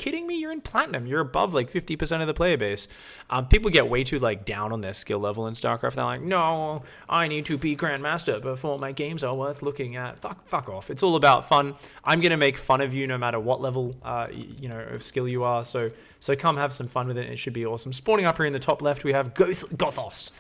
kidding me? You're in platinum. You're above like 50% of the player base. People get way too like down on their skill level in StarCraft. They're like, no, I need to be Grandmaster before my games are worth looking at. Fuck off. It's all about fun. I'm gonna make fun of you no matter what level of skill you are. So come have some fun with it. It should be awesome. Spawning up here in the top left, we have Gothos,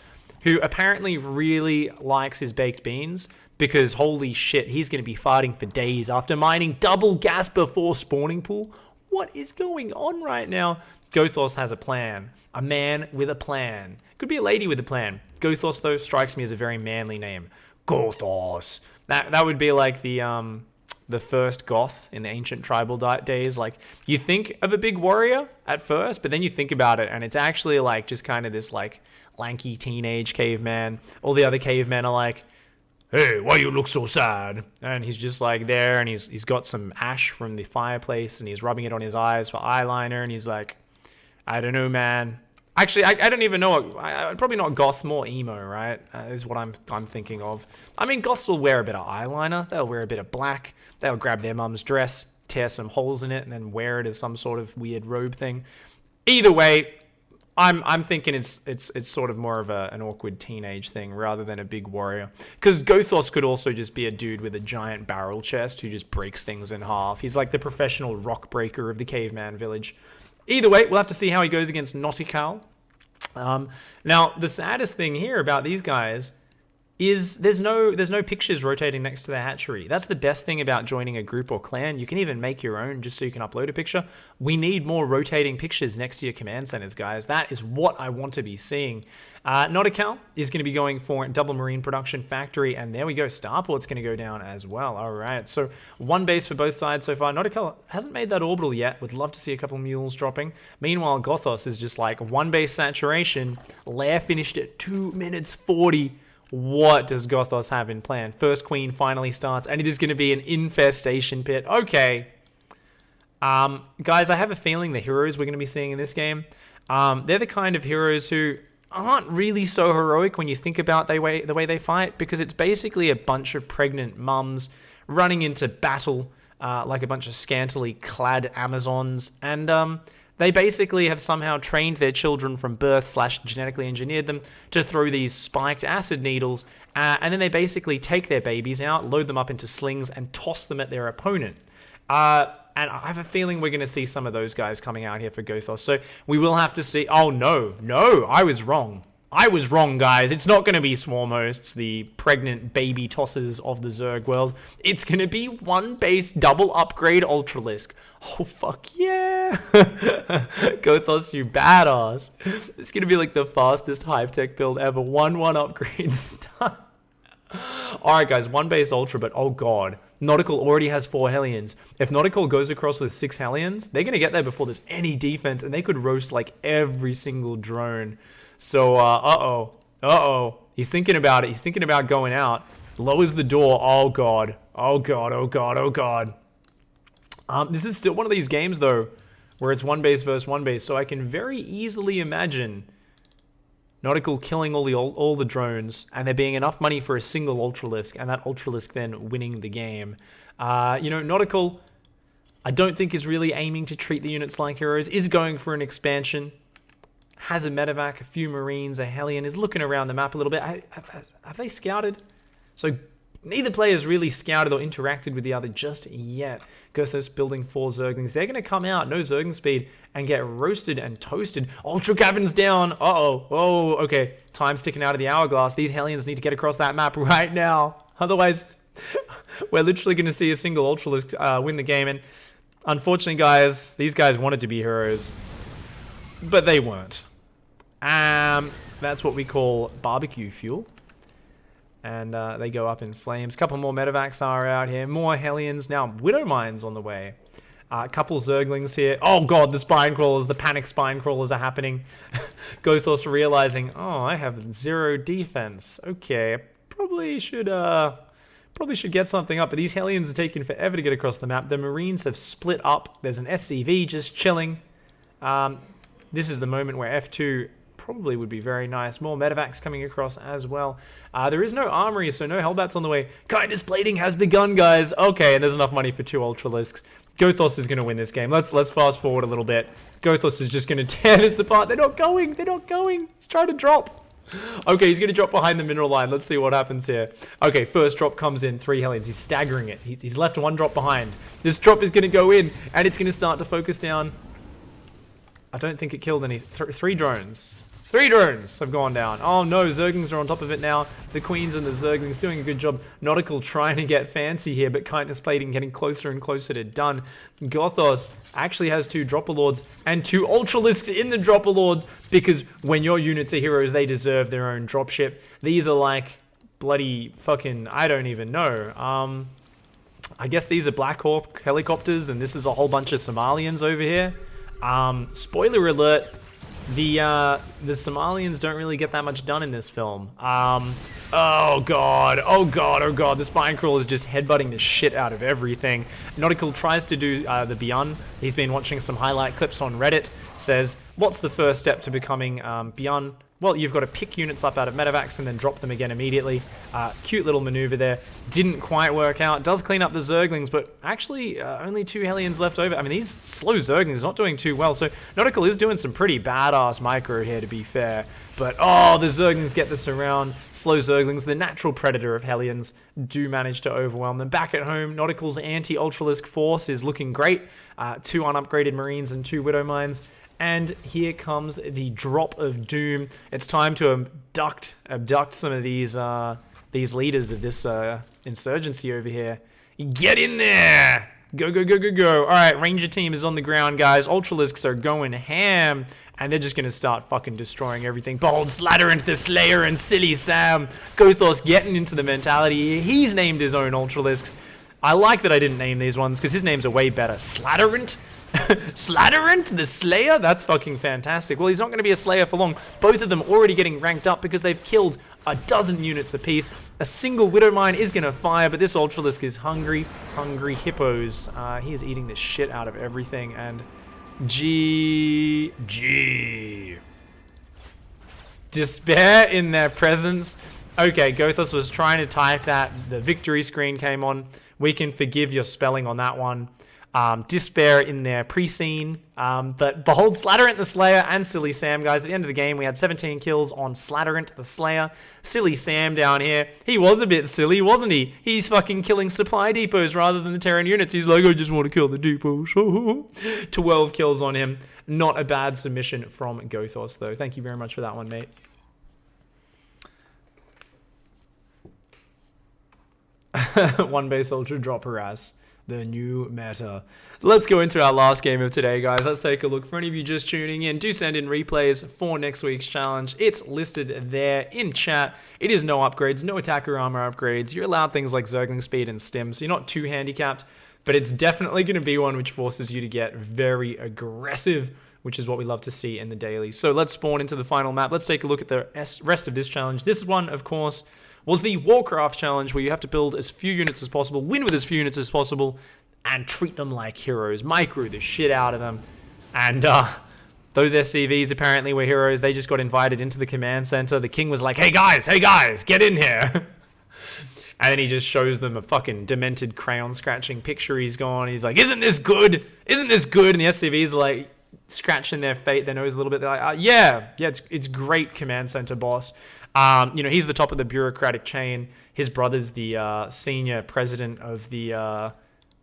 who apparently really likes his baked beans. Because holy shit, he's going to be farting for days after mining double gas before spawning pool. What is going on right now? Gothos has a plan. A man with a plan. Could be a lady with a plan. Gothos, though, strikes me as a very manly name. Gothos. That would be like the first Goth in the ancient tribal days. Like, you think of a big warrior at first, but then you think about it, and it's actually like just kind of this like lanky teenage caveman. All the other cavemen are like, hey, why you look so sad? And he's just like there, and he's got some ash from the fireplace, and he's rubbing it on his eyes for eyeliner, and he's like, I don't know, man. Actually, I don't even know. Probably not goth, more emo, right? Is what I'm thinking of. I mean, goths will wear a bit of eyeliner. They'll wear a bit of black. They'll grab their mum's dress, tear some holes in it, and then wear it as some sort of weird robe thing. Either way, I'm thinking it's sort of more of an awkward teenage thing rather than a big warrior. Because Gothos could also just be a dude with a giant barrel chest who just breaks things in half. He's like the professional rock breaker of the caveman village. Either way, we'll have to see how he goes against Nautical. Now, the saddest thing here about these guys is there's no pictures rotating next to the hatchery. That's the best thing about joining a group or clan. You can even make your own just so you can upload a picture. We need more rotating pictures next to your command centers, guys. That is what I want to be seeing. Nautical is going to be going for double marine production factory, and there we go. Starport's going to go down as well. All right, so one base for both sides so far. Nautical hasn't made that orbital yet. Would love to see a couple mules dropping. Meanwhile, Gothos is just like one base saturation. Lair finished at 2 minutes 40. What does Gothos have in plan? First queen finally starts, and it is going to be an infestation pit. Okay. Guys, I have a feeling the heroes we're going to be seeing in this game, they're the kind of heroes who aren't really so heroic when you think about the way they fight, because it's basically a bunch of pregnant mums running into battle like a bunch of scantily clad Amazons, and they basically have somehow trained their children from birth / genetically engineered them to throw these spiked acid needles, and then they basically take their babies out, load them up into slings, and toss them at their opponent. And I have a feeling we're going to see some of those guys coming out here for Gothos. So we will have to see. Oh, no, I was wrong. Guys. It's not going to be swarm hosts, the pregnant baby tossers of the Zerg world. It's going to be one base double upgrade Ultralisk. Oh, fuck yeah. Gothos, you badass. It's going to be like the fastest hive tech build ever. 1-1 upgrade start. Alright, guys, one base Ultra, but oh god. Nautical already has 4 Hellions. If Nautical goes across with 6 Hellions, they're going to get there before there's any defense, and they could roast like every single drone. So, uh-oh. He's thinking about it. He's thinking about going out. Lowers the door. Oh, God. This is still one of these games, though, where it's one base versus one base. So I can very easily imagine Nautical killing all the drones, and there being enough money for a single Ultralisk, and that Ultralisk then winning the game. Nautical, I don't think is really aiming to treat the units like heroes. Is going for an expansion. Has a medevac, a few marines, a Hellion, is looking around the map a little bit. Have they scouted? So neither player's really scouted or interacted with the other just yet. Gothos building 4 Zerglings. They're going to come out, no Zergling speed, and get roasted and toasted. Ultra Caverns down. Oh, okay. Time's ticking out of the hourglass. These Hellions need to get across that map right now. Otherwise, we're literally going to see a single Ultralisk win the game. And unfortunately, guys, these guys wanted to be heroes, but they weren't. That's what we call barbecue fuel. And they go up in flames. A couple more medevacs are out here. More Hellions. Now, Widow Mines on the way. A couple Zerglings here. Oh god, the spine crawlers, the panic spine crawlers are happening. Gothos realizing, oh, I have 0 defense. Okay, probably should get something up. But these Hellions are taking forever to get across the map. The Marines have split up. There's an SCV just chilling. This is the moment where F2 probably would be very nice. More medevacs coming across as well. There is no armory, so no Hellbats on the way. Kindness plating has begun, guys. Okay, and there's enough money for 2 Ultralisks. Gothos is going to win this game. Let's fast forward a little bit. Gothos is just going to tear this apart. They're not going. They're not going. He's trying to drop. Okay, he's going to drop behind the mineral line. Let's see what happens here. Okay, first drop comes in. 3 Hellions. He's staggering it. He's left 1 drop behind. This drop is going to go in, and it's going to start to focus down. I don't think it killed any. 3 drones. 3 drones have gone down. Oh no, Zerglings are on top of it now. The Queens and the Zerglings doing a good job. Nautical trying to get fancy here, but Kindness Plating getting closer and closer to done. Gothos actually has 2 Dropper Lords and 2 Ultralisks in the Dropper Lords, because when your units are heroes, they deserve their own dropship. These are like bloody fucking, I don't even know. I guess these are Black Hawk helicopters, and this is a whole bunch of Somalians over here. Spoiler alert. The Somalians don't really get that much done in this film. Oh god, the Spine Crawler is just headbutting the shit out of everything. Nautical tries to do the Beyond. He's been watching some highlight clips on Reddit. Says, what's the first step to becoming Beyond? Well, you've got to pick units up out of medevacs and then drop them again immediately. Cute little maneuver there. Didn't quite work out. Does clean up the Zerglings, but actually only 2 Hellions left over. I mean, these slow Zerglings not doing too well. So Nautical is doing some pretty badass micro here, to be fair. But, oh, the Zerglings get this around. Slow Zerglings, the natural predator of Hellions, do manage to overwhelm them. Back at home, Nautical's anti-Ultralisk force is looking great. 2 unupgraded Marines and 2 Widow Mines. And here comes the drop of doom. It's time to abduct some of these leaders of this insurgency over here. Get in there! Go, go, go, go, go. All right, Ranger team is on the ground, guys. Ultralisks are going ham, and they're just going to start fucking destroying everything. Bold Slatterant the Slayer and Silly Sam. Gothos getting into the mentality. He's named his own Ultralisks. I like that I didn't name these ones, because his names are way better. Slatterant? Slatterant the Slayer? That's fucking fantastic. Well, he's not going to be a Slayer for long. Both of them already getting ranked up because they've killed a dozen units apiece. A single Widow Mine is going to fire, but this Ultralisk is hungry hippos. He is eating the shit out of everything, and GG. Despair in their presence. Okay, Gothos was trying to type that. The victory screen came on. We can forgive your spelling on that one. Despair in their pre-scene. But behold, Slatterant the Slayer and Silly Sam, guys. At the end of the game, we had 17 kills on Slatterant the Slayer. Silly Sam down here. He was a bit silly, wasn't he? He's fucking killing supply depots rather than the Terran units. He's like, I just want to kill the depots. 12 kills on him. Not a bad submission from Gothos, though. Thank you very much for that one, mate. One base ultra drop harass. The new meta. Let's go into our last game of today, guys. Let's take a look. For any of you just tuning in, do send in replays for next week's challenge. It's listed there in chat. It is no upgrades, no attacker armor upgrades. You're allowed things like Zergling speed and stim, so you're not too handicapped, but it's definitely going to be one which forces you to get very aggressive, which is what we love to see in the daily. So let's spawn into the final map. Let's take a look at the rest of this challenge. This one, of course, was the WARCRAFT challenge, where you have to build as few units as possible, win with as few units as possible, and treat them like heroes. Micro the shit out of them. And those SCVs apparently were heroes. They just got invited into the command center. The king was like, hey guys, get in here. And then he just shows them a fucking demented crayon scratching picture he's gone. He's like, isn't this good? Isn't this good? And the SCVs are like scratching their nose a little bit. They're like, yeah, it's great, command center boss. You know, he's the top of the bureaucratic chain. His brother's the senior president of the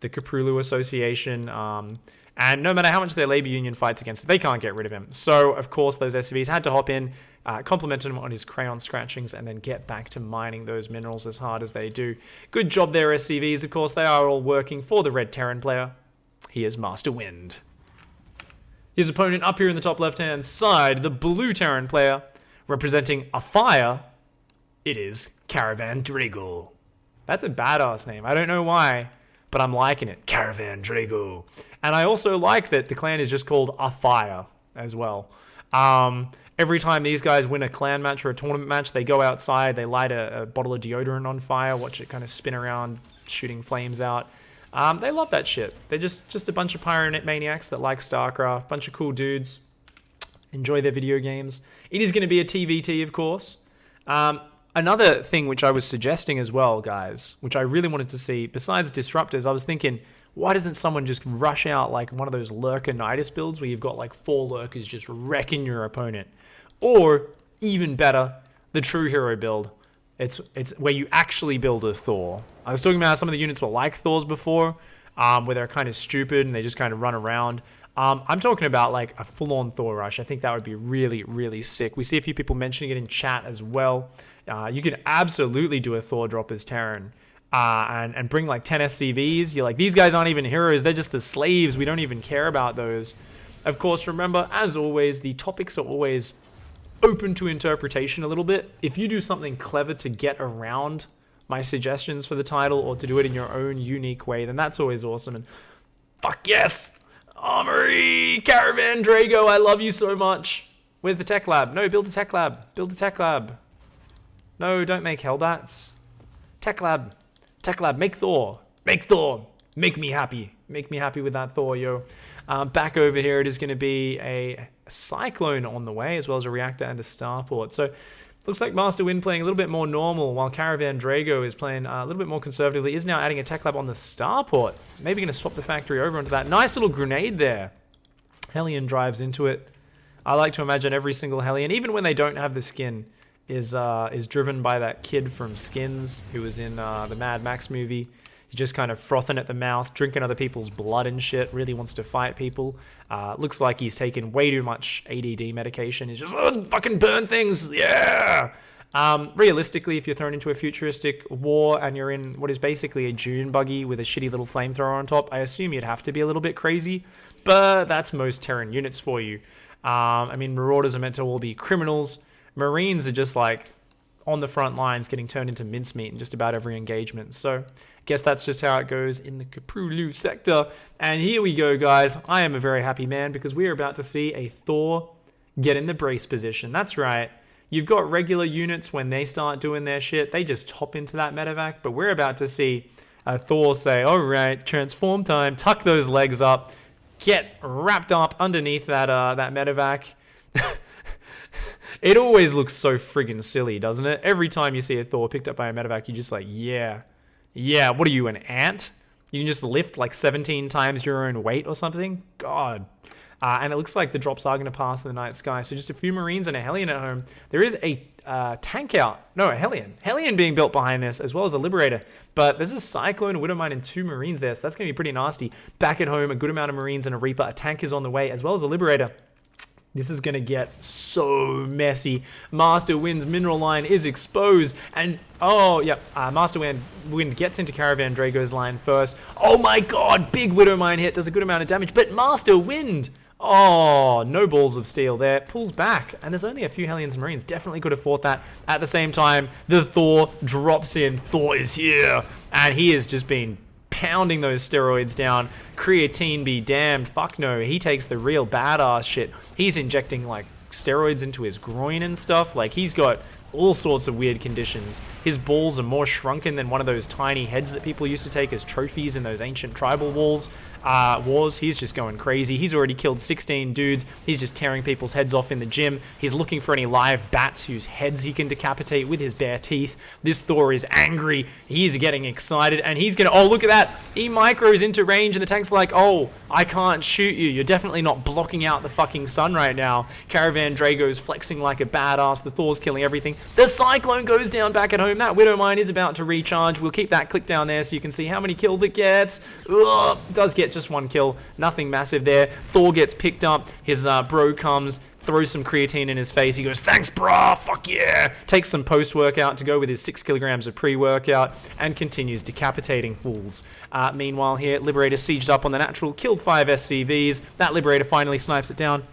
Kaprulu Association. And no matter how much their labor union fights against it, they can't get rid of him. So, of course, those SCVs had to hop in, compliment him on his crayon scratchings, and then get back to mining those minerals as hard as they do. Good job there, SCVs. Of course, they are all working for the red Terran player. He is Master Wind. His opponent up here in the top left-hand side, the blue Terran player, representing a fire, it is Caravan Drago. That's a badass name. I don't know why, but I'm liking it. Caravan Drago. And I also like that the clan is just called a fire as well. Every time these guys win a clan match or a tournament match, they go outside, they light a bottle of deodorant on fire, watch it kind of spin around, shooting flames out. They love that shit. They're just a bunch of pyromaniacs that like StarCraft, bunch of cool dudes, enjoy their video games. It is going to be a TVT, of course. Another thing which I was suggesting as well, guys, which I really wanted to see, besides Disruptors, I was thinking, Why doesn't someone just rush out like one of those Lurker-nitis builds where you've got like 4 Lurkers just wrecking your opponent? Or, even better, the true hero build. It's where you actually build a Thor. I was talking about how some of the units were like Thors before, where they're kind of stupid and they just kind of run around. I'm talking about like a full-on Thor rush. I think that would be really, really sick. We see a few people mentioning it in chat as well. You could absolutely do a Thor drop as Terran. And bring like 10 SCVs. You're like, these guys aren't even heroes. They're just the slaves. We don't even care about those. Of course, remember, as always, the topics are always open to interpretation a little bit. If you do something clever to get around my suggestions for the title or to do it in your own unique way, then that's always awesome. And fuck yes! Armory! Caravan Drago, I love you so much. Where's the tech lab? No, build a tech lab. Build a tech lab. No, don't make Hellbats. Tech lab. Tech lab. Make Thor. Make Thor. Make me happy. Make me happy with that Thor, yo. Back over here, it is going to be a Cyclone on the way, as well as a Reactor and a Starport. So, looks like Master Wind playing a little bit more normal, while Caravan Drago is playing a little bit more conservatively. Is now adding a tech lab on the Starport. Maybe going to swap the factory over onto that. Nice little grenade there. Hellion drives into it. I like to imagine every single Hellion, even when they don't have the skin, is driven by that kid from Skins, who was in the Mad Max movie. He's just kind of frothing at the mouth, drinking other people's blood and shit, really wants to fight people. Looks like he's taken way too much ADD medication. He's just, fucking burn things, yeah! Realistically, if you're thrown into a futuristic war and you're in what is basically a dune buggy with a shitty little flamethrower on top, I assume you'd have to be a little bit crazy, but that's most Terran units for you. I mean, Marauders are meant to all be criminals. Marines are just like on the front lines getting turned into mincemeat in just about every engagement. So I guess that's just how it goes in the Caprulu sector. And here we go, guys. I am a very happy man because we are about to see a Thor get in the brace position. That's right. You've got regular units when they start doing their shit. They just hop into that medevac. But we're about to see Thor say, all right, transform time, tuck those legs up, get wrapped up underneath that medevac. It always looks so friggin' silly, doesn't it? Every time you see a Thor picked up by a medevac, you're just like, yeah. Yeah, what are you, an ant? You can just lift like 17 times your own weight or something? God. And it looks like the drops are going to pass in the night sky. So just a few Marines and a Hellion at home. There is a tank out. No, a Hellion. Hellion being built behind this, as well as a Liberator. But there's a Cyclone, a Widowmine, and 2 Marines there. So that's going to be pretty nasty. Back at home, a good amount of Marines and a Reaper. A tank is on the way, as well as a Liberator. This is going to get so messy. Master Wind's mineral line is exposed. And, oh, yeah, Master Wind gets into Caravan Drago's line first. Oh my god, big Widowmine hit, does a good amount of damage. But Master Wind, oh, no balls of steel there. Pulls back. And there's only a few Hellions and Marines. Definitely could have fought that. At the same time, the Thor drops in. Thor is here. And he has just been pounding those steroids down. Creatine be damned. Fuck no. He takes the real badass shit. He's injecting like steroids into his groin and stuff. Like he's got all sorts of weird conditions. His balls are more shrunken than one of those tiny heads that people used to take as trophies in those ancient tribal wars. He's just going crazy. He's already killed 16 dudes. He's just tearing people's heads off in the gym. He's looking for any live bats whose heads he can decapitate with his bare teeth. This Thor is angry. He's getting excited and he's gonna, oh look at that. He micros into range and the tank's like, oh, I can't shoot you. You're definitely not blocking out the fucking sun right now. Caravan Drago's flexing like a badass. The Thor's killing everything. The Cyclone goes down back at home. That Widowmine is about to recharge. We'll keep that click down there so you can see how many kills it gets. Ugh, does get just one kill. Nothing massive there. Thor gets picked up. His bro comes, throws some creatine in his face. He goes, thanks, brah. Fuck yeah. Takes some post-workout to go with his 6 kilograms of pre-workout and continues decapitating fools. Meanwhile here, Liberator sieged up on the natural, killed 5 SCVs. That Liberator finally snipes it down.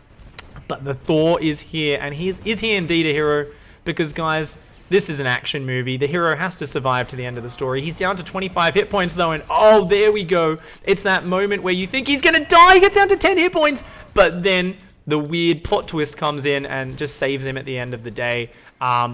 But the Thor is here, and is he indeed a hero? Because, guys, this is an action movie. The hero has to survive to the end of the story. He's down to 25 hit points, though, and oh, there we go. It's that moment where you think he's going to die. He gets down to 10 hit points, but then the weird plot twist comes in and just saves him at the end of the day.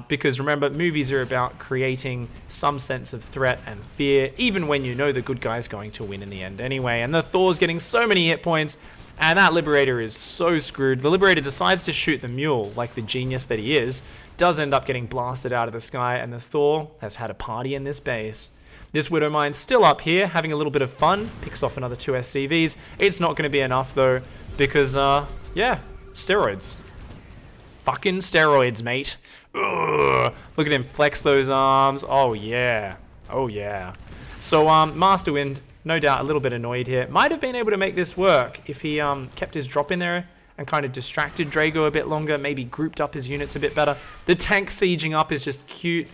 Because, remember, movies are about creating some sense of threat and fear, even when you know the good guy's going to win in the end anyway. And the Thor's getting so many hit points, and that Liberator is so screwed. The Liberator decides to shoot the mule, like the genius that he is, does end up getting blasted out of the sky, and the Thor has had a party in this base. This Widowmine's still up here, having a little bit of fun. Picks off another 2 SCVs. It's not going to be enough, though, because, yeah, steroids. Fucking steroids, mate. Ugh. Look at him flex those arms. Oh, yeah. Oh, yeah. So, Master Wind, no doubt a little bit annoyed here. Might have been able to make this work if he kept his drop in there and kind of distracted Drago a bit longer, maybe grouped up his units a bit better. The tank sieging up is just cute.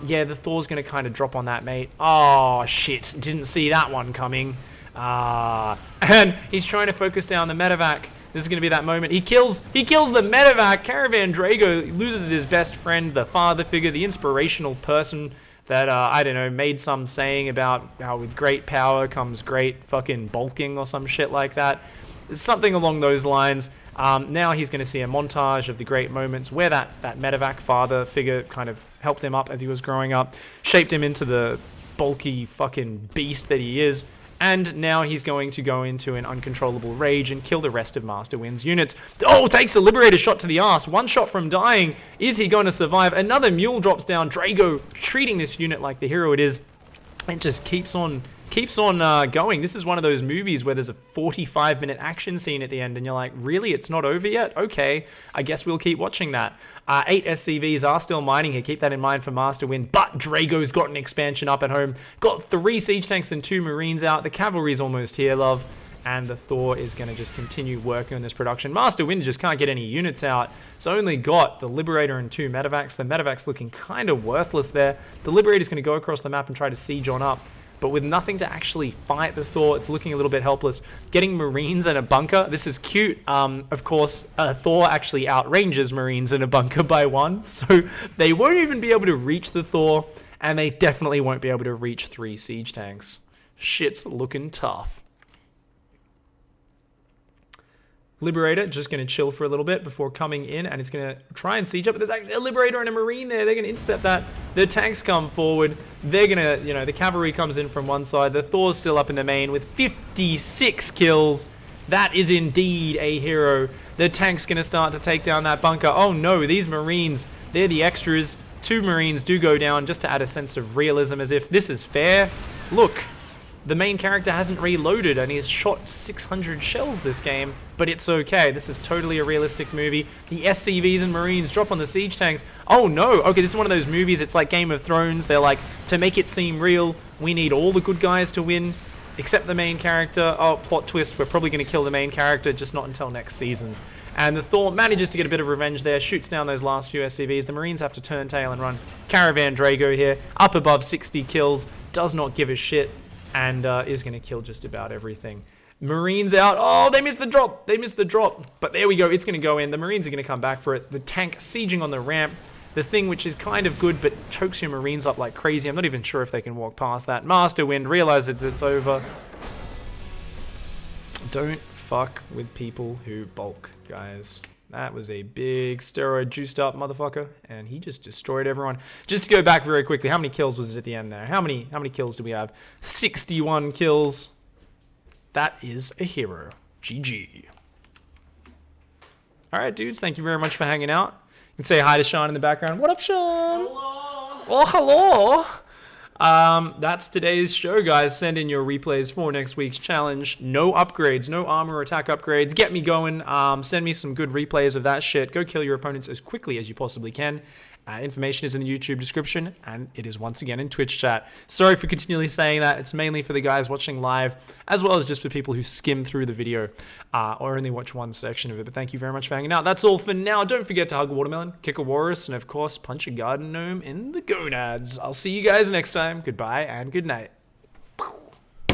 Yeah, the Thor's going to kind of drop on that, mate. Oh, shit. Didn't see that one coming. And he's trying to focus down the medevac. This is going to be that moment. He kills the medevac. Caravan Drago loses his best friend, the father figure, the inspirational person that, I don't know, made some saying about how with great power comes great fucking bulking or some shit like that. Something along those lines. Now he's going to see a montage of the great moments where that medevac father figure kind of helped him up as he was growing up, shaped him into the bulky fucking beast that he is, and now he's going to go into an uncontrollable rage and kill the rest of Master Wind's units. Oh, takes a Liberator shot to the arse. One shot from dying. Is he going to survive? Another mule drops down. Drago treating this unit like the hero it is. It just keeps on going. This is one of those movies where there's a 45-minute action scene at the end, and you're like, really? It's not over yet? Okay, I guess we'll keep watching that. 8 SCVs are still mining here. Keep that in mind for Master Wind, but Drago's got an expansion up at home. Got 3 siege tanks and 2 marines out. The cavalry's almost here, love. And the Thor is going to just continue working on this production. Master Wind just can't get any units out. It's only got the Liberator and 2 medevacs. The medevac's looking kind of worthless there. The Liberator's going to go across the map and try to siege on up. But with nothing to actually fight the Thor, it's looking a little bit helpless. Getting Marines in a bunker, this is cute. Of course, Thor actually outranges Marines in a bunker by 1, so they won't even be able to reach the Thor, and they definitely won't be able to reach 3 siege tanks. Shit's looking tough. Liberator just going to chill for a little bit before coming in, and it's going to try and siege up. But there's actually a Liberator and a Marine there. They're going to intercept that. The tanks come forward. They're going to, you know, the cavalry comes in from one side. The Thor's still up in the main with 56 kills. That is indeed a hero. The tank's going to start to take down that bunker. Oh no, these Marines, they're the extras. 2 Marines do go down just to add a sense of realism, as if this is fair. Look. The main character hasn't reloaded and he's shot 600 shells this game, but it's okay. This is totally a realistic movie. The SCVs and Marines drop on the siege tanks. Oh no, okay, this is one of those movies, it's like Game of Thrones. They're like, to make it seem real, we need all the good guys to win, except the main character. Oh, plot twist, we're probably going to kill the main character, just not until next season. And the Thor manages to get a bit of revenge there, shoots down those last few SCVs. The Marines have to turn tail and run. Caravan Drago here, up above 60 kills, does not give a shit. And is going to kill just about everything. Marines out. Oh, they missed the drop. They missed the drop. But there we go. It's going to go in. The Marines are going to come back for it. The tank sieging on the ramp. The thing which is kind of good, but chokes your Marines up like crazy. I'm not even sure if they can walk past that. Master Wind realizes it's over. Don't fuck with people who bulk, guys. That was a big steroid juiced up motherfucker, and he just destroyed everyone. Just to go back very quickly, how many kills was it at the end there? How many kills do we have? 61 kills. That is a hero. GG. All right, dudes, thank you very much for hanging out. You can say hi to Sean in the background. What up, Sean? Hello. Oh, hello. That's today's show, guys. Send in your replays for next week's challenge. No upgrades, no armor or attack upgrades. Get me going. Send me some good replays of that shit. Go kill your opponents as quickly as you possibly can. Information is in the YouTube description, and it is once again in Twitch chat. Sorry for continually saying that. It's mainly for the guys watching live, as well as just for people who skim through the video or only watch one section of it. But thank you very much for hanging out. That's all for now. Don't forget to hug a watermelon, kick a walrus, and of course, punch a garden gnome in the gonads. I'll see you guys next time. Goodbye and good night.